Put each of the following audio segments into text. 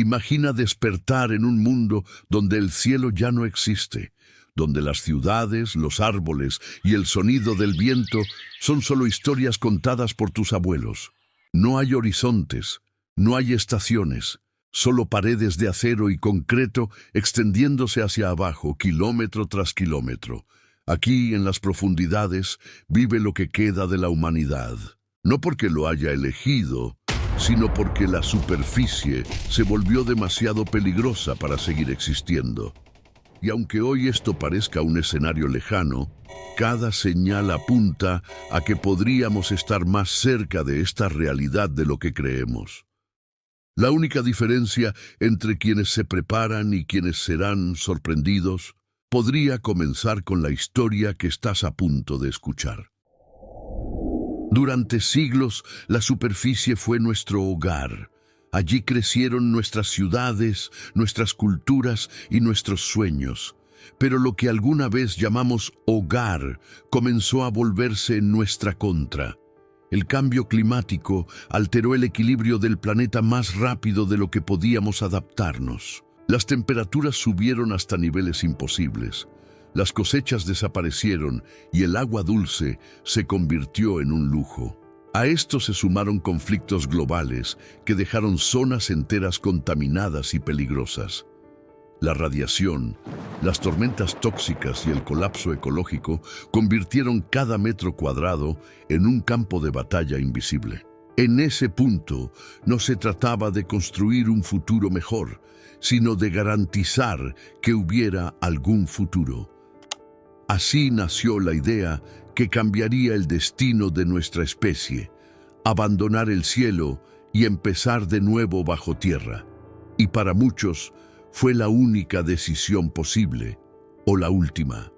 Imagina despertar en un mundo donde el cielo ya no existe, donde las ciudades, los árboles y el sonido del viento son solo historias contadas por tus abuelos. No hay horizontes, no hay estaciones, solo paredes de acero y concreto extendiéndose hacia abajo, kilómetro tras kilómetro. Aquí, en las profundidades, vive lo que queda de la humanidad. No porque lo haya elegido, sino porque la superficie se volvió demasiado peligrosa para seguir existiendo. Y aunque hoy esto parezca un escenario lejano, cada señal apunta a que podríamos estar más cerca de esta realidad de lo que creemos. La única diferencia entre quienes se preparan y quienes serán sorprendidos podría comenzar con la historia que estás a punto de escuchar. Durante siglos, la superficie fue nuestro hogar. Allí crecieron nuestras ciudades, nuestras culturas y nuestros sueños. Pero lo que alguna vez llamamos hogar comenzó a volverse en nuestra contra. El cambio climático alteró el equilibrio del planeta más rápido de lo que podíamos adaptarnos. Las temperaturas subieron hasta niveles imposibles. Las cosechas desaparecieron y el agua dulce se convirtió en un lujo. A esto se sumaron conflictos globales que dejaron zonas enteras contaminadas y peligrosas. La radiación, las tormentas tóxicas y el colapso ecológico convirtieron cada metro cuadrado en un campo de batalla invisible. En ese punto, no se trataba de construir un futuro mejor, sino de garantizar que hubiera algún futuro. Así nació la idea que cambiaría el destino de nuestra especie, abandonar el cielo y empezar de nuevo bajo tierra. Y para muchos fue la única decisión posible, o la última.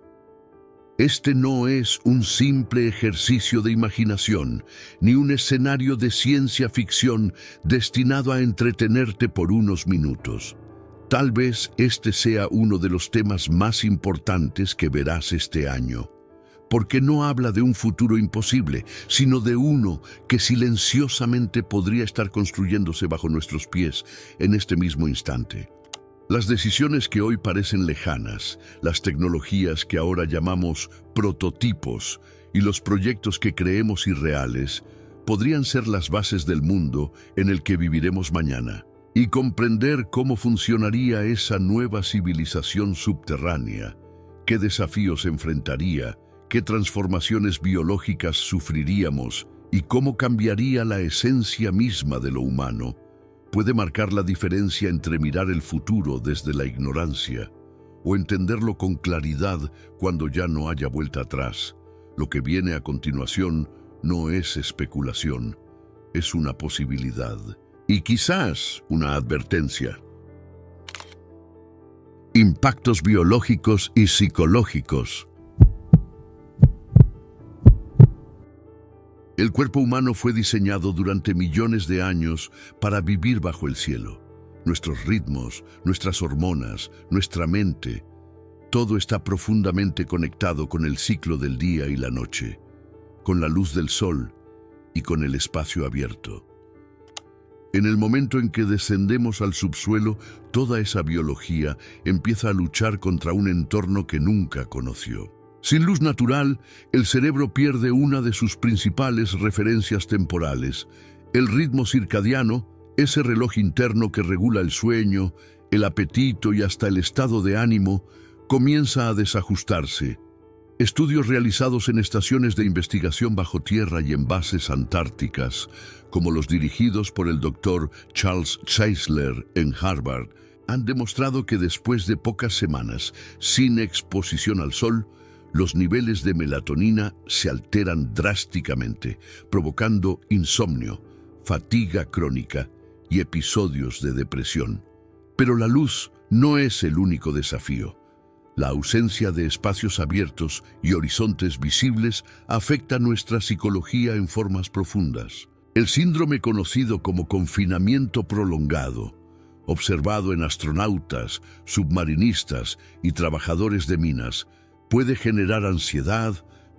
Este no es un simple ejercicio de imaginación, ni un escenario de ciencia ficción destinado a entretenerte por unos minutos. Tal vez este sea uno de los temas más importantes que verás este año, porque no habla de un futuro imposible, sino de uno que silenciosamente podría estar construyéndose bajo nuestros pies en este mismo instante. Las decisiones que hoy parecen lejanas, las tecnologías que ahora llamamos prototipos y los proyectos que creemos irreales, podrían ser las bases del mundo en el que viviremos mañana. Y comprender cómo funcionaría esa nueva civilización subterránea, qué desafíos enfrentaría, qué transformaciones biológicas sufriríamos y cómo cambiaría la esencia misma de lo humano, puede marcar la diferencia entre mirar el futuro desde la ignorancia o entenderlo con claridad cuando ya no haya vuelta atrás. Lo que viene a continuación no es especulación, es una posibilidad. Y quizás una advertencia. Impactos biológicos y psicológicos. El cuerpo humano fue diseñado durante millones de años para vivir bajo el cielo. Nuestros ritmos, nuestras hormonas, nuestra mente, todo está profundamente conectado con el ciclo del día y la noche, con la luz del sol y con el espacio abierto. En el momento en que descendemos al subsuelo, toda esa biología empieza a luchar contra un entorno que nunca conoció. Sin luz natural, el cerebro pierde una de sus principales referencias temporales, el ritmo circadiano, ese reloj interno que regula el sueño, el apetito y hasta el estado de ánimo, comienza a desajustarse. Estudios realizados en estaciones de investigación bajo tierra y en bases antárticas, como los dirigidos por el Dr. Charles Czeisler en Harvard, han demostrado que después de pocas semanas sin exposición al sol, los niveles de melatonina se alteran drásticamente, provocando insomnio, fatiga crónica y episodios de depresión. Pero la luz no es el único desafío. La ausencia de espacios abiertos y horizontes visibles afecta nuestra psicología en formas profundas. El síndrome conocido como confinamiento prolongado, observado en astronautas, submarinistas y trabajadores de minas, puede generar ansiedad,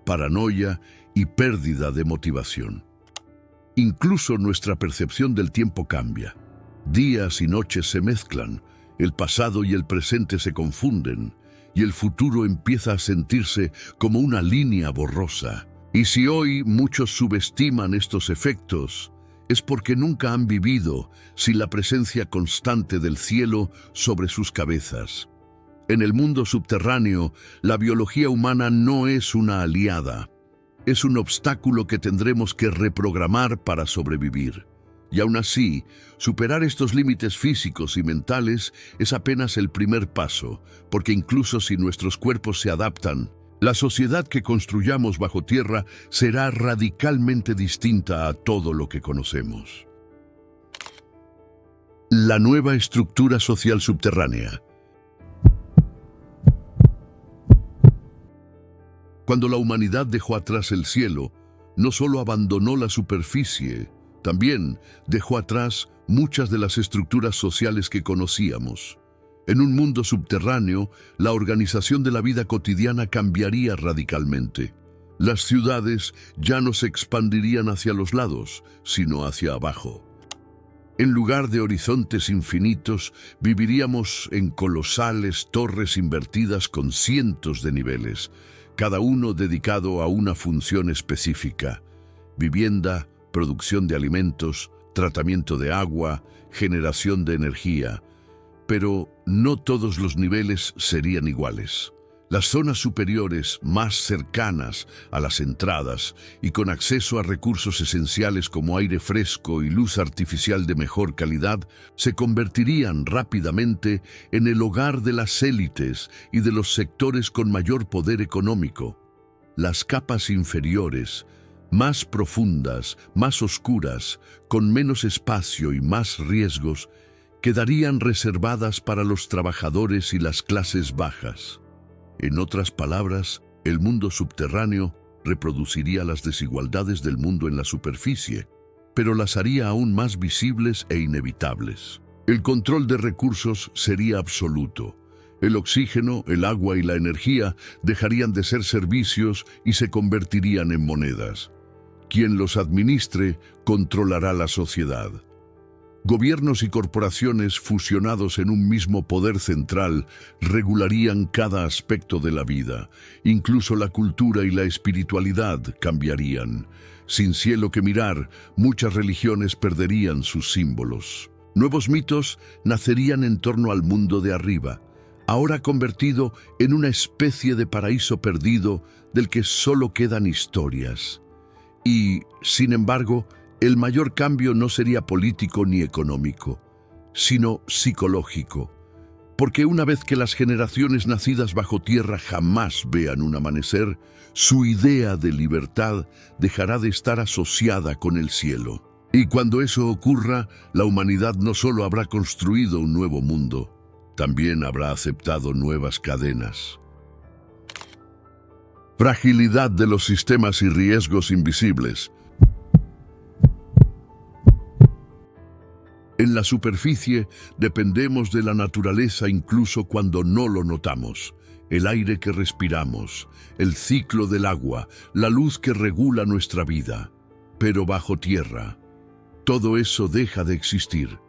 paranoia y pérdida de motivación. Incluso nuestra percepción del tiempo cambia. Días y noches se mezclan, el pasado y el presente se confunden, y el futuro empieza a sentirse como una línea borrosa. Y si hoy muchos subestiman estos efectos, es porque nunca han vivido sin la presencia constante del cielo sobre sus cabezas. En el mundo subterráneo, la biología humana no es una aliada, es un obstáculo que tendremos que reprogramar para sobrevivir. Y aún así, superar estos límites físicos y mentales es apenas el primer paso, porque incluso si nuestros cuerpos se adaptan, la sociedad que construyamos bajo tierra será radicalmente distinta a todo lo que conocemos. La nueva estructura social subterránea. Cuando la humanidad dejó atrás el cielo, no solo abandonó la superficie, también dejó atrás muchas de las estructuras sociales que conocíamos. En un mundo subterráneo, la organización de la vida cotidiana cambiaría radicalmente. Las ciudades ya no se expandirían hacia los lados, sino hacia abajo. En lugar de horizontes infinitos, viviríamos en colosales torres invertidas con cientos de niveles, cada uno dedicado a una función específica: vivienda, producción de alimentos, tratamiento de agua, generación de energía. Pero no todos los niveles serían iguales. Las zonas superiores, más cercanas a las entradas y con acceso a recursos esenciales como aire fresco y luz artificial de mejor calidad, se convertirían rápidamente en el hogar de las élites y de los sectores con mayor poder económico. Las capas inferiores, más profundas, más oscuras, con menos espacio y más riesgos, quedarían reservadas para los trabajadores y las clases bajas. En otras palabras, el mundo subterráneo reproduciría las desigualdades del mundo en la superficie, pero las haría aún más visibles e inevitables. El control de recursos sería absoluto. El oxígeno, el agua y la energía dejarían de ser servicios y se convertirían en monedas. Quien los administre controlará la sociedad. Gobiernos y corporaciones fusionados en un mismo poder central regularían cada aspecto de la vida. Incluso la cultura y la espiritualidad cambiarían. Sin cielo que mirar, muchas religiones perderían sus símbolos. Nuevos mitos nacerían en torno al mundo de arriba, ahora convertido en una especie de paraíso perdido del que solo quedan historias. Y, sin embargo, el mayor cambio no sería político ni económico, sino psicológico, porque una vez que las generaciones nacidas bajo tierra jamás vean un amanecer, su idea de libertad dejará de estar asociada con el cielo. Y cuando eso ocurra, la humanidad no solo habrá construido un nuevo mundo, también habrá aceptado nuevas cadenas. Fragilidad de los sistemas y riesgos invisibles. En la superficie dependemos de la naturaleza incluso cuando no lo notamos. El aire que respiramos, el ciclo del agua, la luz que regula nuestra vida. Pero bajo tierra, todo eso deja de existir,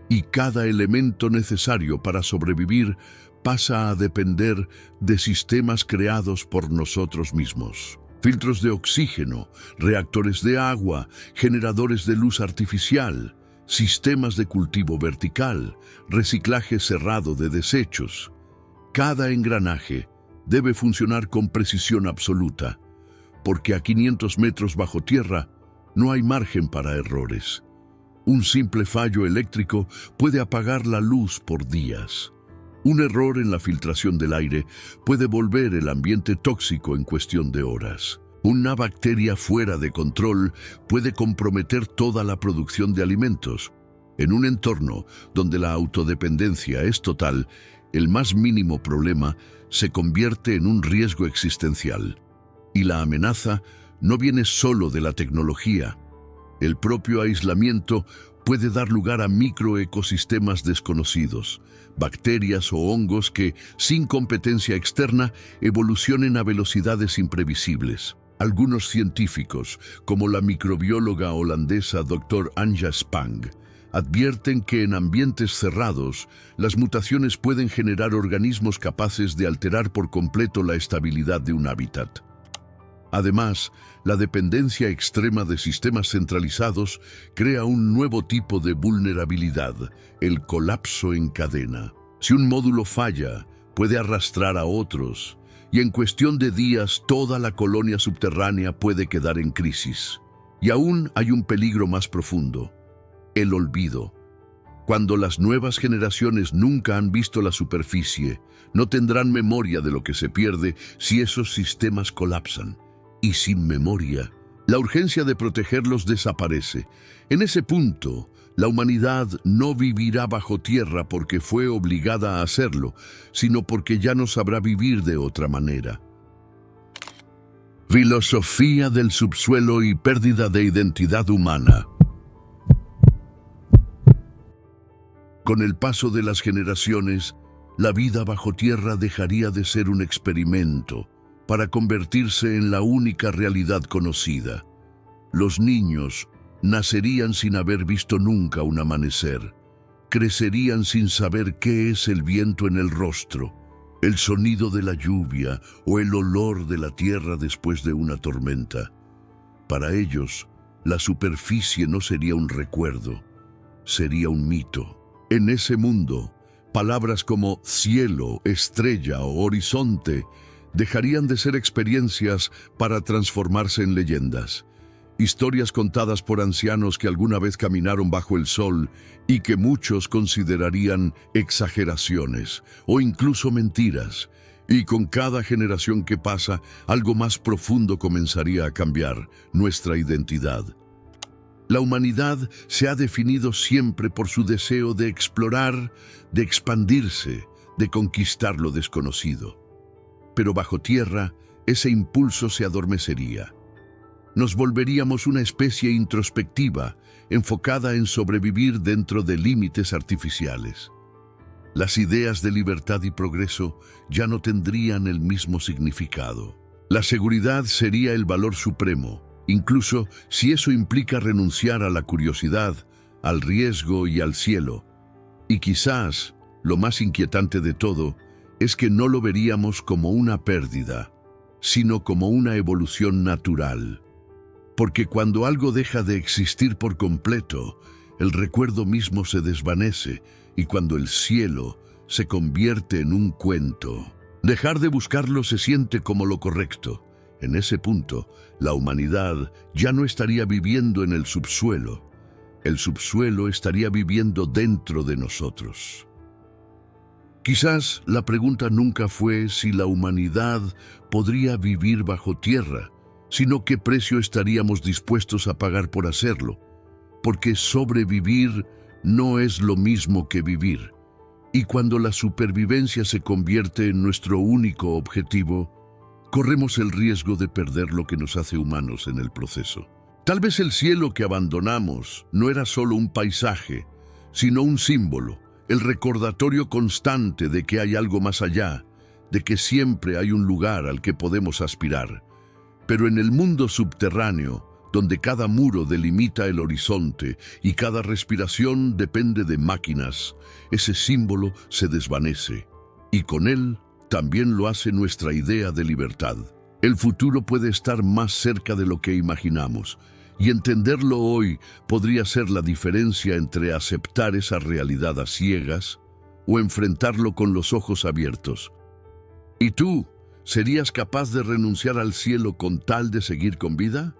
y cada elemento necesario para sobrevivir pasa a depender de sistemas creados por nosotros mismos. Filtros de oxígeno, reactores de agua, generadores de luz artificial, sistemas de cultivo vertical, reciclaje cerrado de desechos. Cada engranaje debe funcionar con precisión absoluta, porque a 500 metros bajo tierra no hay margen para errores. Un simple fallo eléctrico puede apagar la luz por días. Un error en la filtración del aire puede volver el ambiente tóxico en cuestión de horas. Una bacteria fuera de control puede comprometer toda la producción de alimentos. En un entorno donde la autodependencia es total, el más mínimo problema se convierte en un riesgo existencial. Y la amenaza no viene solo de la tecnología. El propio aislamiento puede dar lugar a microecosistemas desconocidos, bacterias o hongos que, sin competencia externa, evolucionen a velocidades imprevisibles. Algunos científicos, como la microbióloga holandesa Dr. Anja Spang, advierten que en ambientes cerrados, las mutaciones pueden generar organismos capaces de alterar por completo la estabilidad de un hábitat. Además, la dependencia extrema de sistemas centralizados crea un nuevo tipo de vulnerabilidad, el colapso en cadena. Si un módulo falla, puede arrastrar a otros, y en cuestión de días toda la colonia subterránea puede quedar en crisis. Y aún hay un peligro más profundo: el olvido. Cuando las nuevas generaciones nunca han visto la superficie, no tendrán memoria de lo que se pierde si esos sistemas colapsan. Y sin memoria, la urgencia de protegerlos desaparece. En ese punto, la humanidad no vivirá bajo tierra porque fue obligada a hacerlo, sino porque ya no sabrá vivir de otra manera. Filosofía del subsuelo y pérdida de identidad humana. Con el paso de las generaciones, la vida bajo tierra dejaría de ser un experimento para convertirse en la única realidad conocida. Los niños nacerían sin haber visto nunca un amanecer. Crecerían sin saber qué es el viento en el rostro, el sonido de la lluvia o el olor de la tierra después de una tormenta. Para ellos, la superficie no sería un recuerdo, sería un mito. En ese mundo, palabras como cielo, estrella o horizonte dejarían de ser experiencias para transformarse en leyendas. Historias contadas por ancianos que alguna vez caminaron bajo el sol y que muchos considerarían exageraciones o incluso mentiras. Y con cada generación que pasa, algo más profundo comenzaría a cambiar: nuestra identidad. La humanidad se ha definido siempre por su deseo de explorar, de expandirse, de conquistar lo desconocido. Pero bajo tierra, ese impulso se adormecería. Nos volveríamos una especie introspectiva, enfocada en sobrevivir dentro de límites artificiales. Las ideas de libertad y progreso ya no tendrían el mismo significado. La seguridad sería el valor supremo, incluso si eso implica renunciar a la curiosidad, al riesgo y al cielo. Y quizás, lo más inquietante de todo, es que no lo veríamos como una pérdida, sino como una evolución natural. Porque cuando algo deja de existir por completo, el recuerdo mismo se desvanece, y cuando el cielo se convierte en un cuento, dejar de buscarlo se siente como lo correcto. En ese punto, la humanidad ya no estaría viviendo en el subsuelo. El subsuelo estaría viviendo dentro de nosotros. Quizás la pregunta nunca fue si la humanidad podría vivir bajo tierra, sino qué precio estaríamos dispuestos a pagar por hacerlo, porque sobrevivir no es lo mismo que vivir. Y cuando la supervivencia se convierte en nuestro único objetivo, corremos el riesgo de perder lo que nos hace humanos en el proceso. Tal vez el cielo que abandonamos no era solo un paisaje, sino un símbolo, el recordatorio constante de que hay algo más allá, de que siempre hay un lugar al que podemos aspirar. Pero en el mundo subterráneo, donde cada muro delimita el horizonte y cada respiración depende de máquinas, ese símbolo se desvanece. Y con él también lo hace nuestra idea de libertad. El futuro puede estar más cerca de lo que imaginamos, y entenderlo hoy podría ser la diferencia entre aceptar esa realidad a ciegas o enfrentarlo con los ojos abiertos. ¿Y tú, serías capaz de renunciar al cielo con tal de seguir con vida?